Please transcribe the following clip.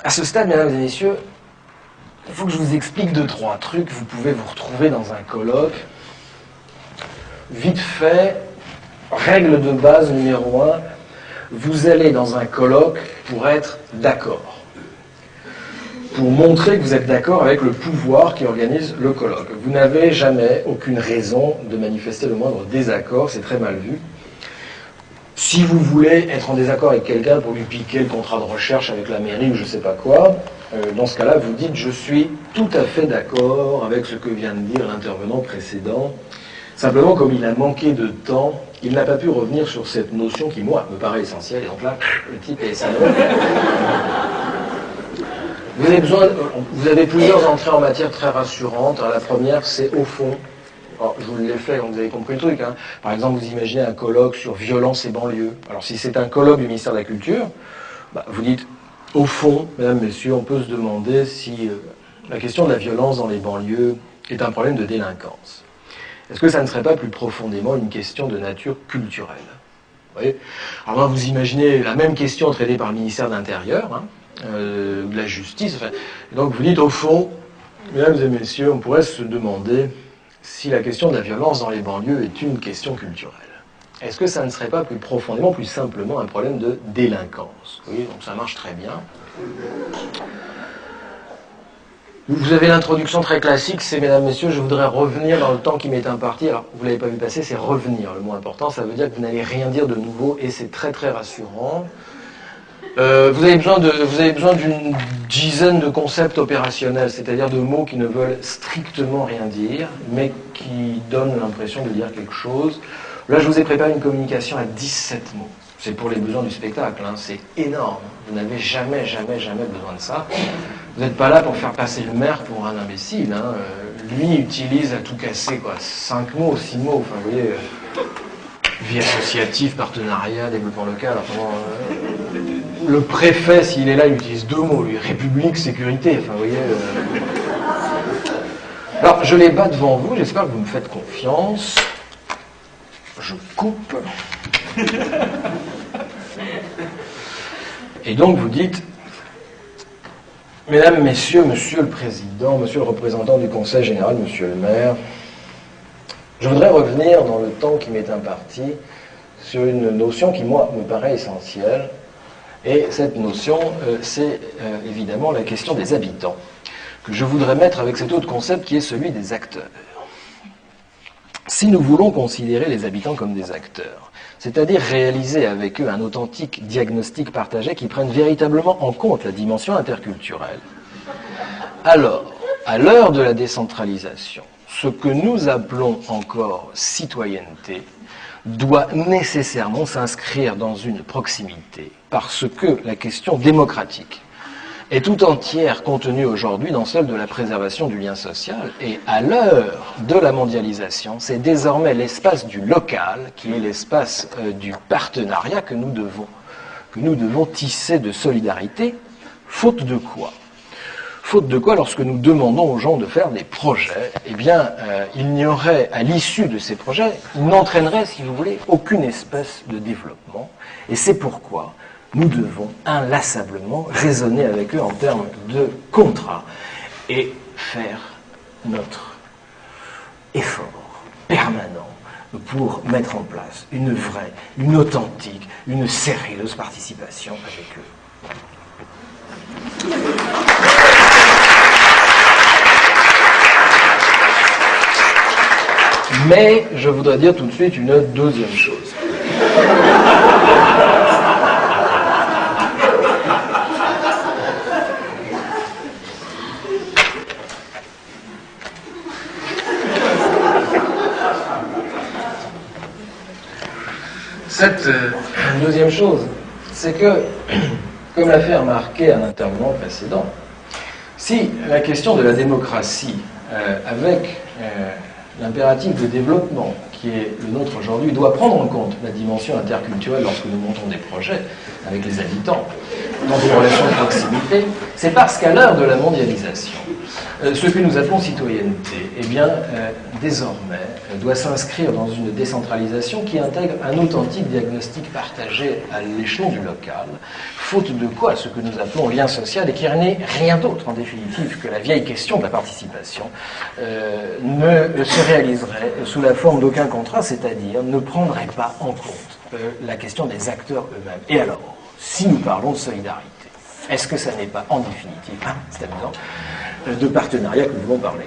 À ce stade, mesdames et messieurs, il faut que je vous explique 2-3 trucs. Vous pouvez vous retrouver dans un colloque. Vite fait, règle de base numéro 1, vous allez dans un colloque pour être d'accord. Pour montrer que vous êtes d'accord avec le pouvoir qui organise le colloque. Vous n'avez jamais aucune raison de manifester le moindre désaccord, c'est très mal vu. Si vous voulez être en désaccord avec quelqu'un pour lui piquer le contrat de recherche avec la mairie ou je ne sais pas quoi, dans ce cas-là, vous dites « je suis tout à fait d'accord avec ce que vient de dire l'intervenant précédent ». Simplement, comme il a manqué de temps, il n'a pas pu revenir sur cette notion qui, moi, me paraît essentielle. Et donc là, le type est salaud. Vous avez plusieurs entrées en matière très rassurantes. Alors, la première, c'est au fond. Alors, je vous l'ai fait, donc vous avez compris le truc. Hein. Par exemple, vous imaginez un colloque sur violence et banlieue. Alors, si c'est un colloque du ministère de la Culture, vous dites, au fond, mesdames, messieurs, on peut se demander si la question de la violence dans les banlieues est un problème de délinquance. Est-ce que ça ne serait pas plus profondément une question de nature culturelle? Vous voyez? Alors là, vous imaginez la même question traitée par le ministère de l'Intérieur, hein, de la Justice. Enfin, donc vous dites, au fond, mesdames et messieurs, on pourrait se demander si la question de la violence dans les banlieues est une question culturelle. Est-ce que ça ne serait pas plus profondément, plus simplement un problème de délinquance? Vous voyez, donc ça marche très bien. Vous avez l'introduction très classique, c'est « Mesdames, Messieurs, je voudrais revenir dans le temps qui m'est imparti ». Alors, vous ne l'avez pas vu passer, c'est « revenir ». Le mot important, ça veut dire que vous n'allez rien dire de nouveau et c'est très très rassurant. Vous avez besoin d'une dizaine de concepts opérationnels, c'est-à-dire de mots qui ne veulent strictement rien dire, mais qui donnent l'impression de dire quelque chose. Là, je vous ai préparé une communication à 17 mots. C'est pour les besoins du spectacle, hein. C'est énorme. Vous n'avez jamais besoin de ça. Vous n'êtes pas là pour faire passer le maire pour un imbécile. Hein. Lui utilise à tout casser, quoi. 5 mots, 6 mots. Enfin, vous voyez, vie associative, partenariat, développement local. Enfin, le préfet, s'il est là, il utilise 2 mots. Lui, République, sécurité. Enfin, vous voyez. Alors, je les bats devant vous. J'espère que vous me faites confiance. Je coupe. Et donc, vous dites... Mesdames, Messieurs, Monsieur le Président, Monsieur le représentant du Conseil général, Monsieur le maire, je voudrais revenir dans le temps qui m'est imparti sur une notion qui, moi, me paraît essentielle. Et cette notion, c'est évidemment la question des habitants, que je voudrais mettre avec cet autre concept qui est celui des acteurs. Si nous voulons considérer les habitants comme des acteurs, c'est-à-dire réaliser avec eux un authentique diagnostic partagé qui prenne véritablement en compte la dimension interculturelle, alors, à l'heure de la décentralisation, ce que nous appelons encore citoyenneté doit nécessairement s'inscrire dans une proximité, parce que la question démocratique est tout entière contenue aujourd'hui dans celle de la préservation du lien social. Et à l'heure de la mondialisation, c'est désormais l'espace du local, qui est l'espace du partenariat que nous devons tisser de solidarité, faute de quoi? Faute de quoi, lorsque nous demandons aux gens de faire des projets, eh bien, il n'y aurait, à l'issue de ces projets, ils n'entraîneraient, si vous voulez, aucune espèce de développement. Et c'est pourquoi nous devons inlassablement raisonner avec eux en termes de contrat et faire notre effort permanent pour mettre en place une vraie, une authentique, une sérieuse participation avec eux. Mais je voudrais dire tout de suite une deuxième chose. Cette deuxième chose, c'est que, comme l'a fait remarquer un intervenant précédent, si la question de la démocratie avec l'impératif de développement qui est le nôtre aujourd'hui doit prendre en compte la dimension interculturelle lorsque nous montons des projets avec les habitants, dans des relations de proximité, c'est parce qu'à l'heure de la mondialisation, ce que nous appelons citoyenneté, eh bien, désormais, doit s'inscrire dans une décentralisation qui intègre un authentique diagnostic partagé à l'échelon du local, faute de quoi ce que nous appelons lien social, et qui n'est rien d'autre en définitive que la vieille question de la participation, ne se réaliserait sous la forme d'aucun contrat, c'est-à-dire ne prendrait pas en compte la question des acteurs eux-mêmes. Et alors, si nous parlons de solidarité, est-ce que ça n'est pas en définitive, c'est amusant, de partenariat que nous devons parler?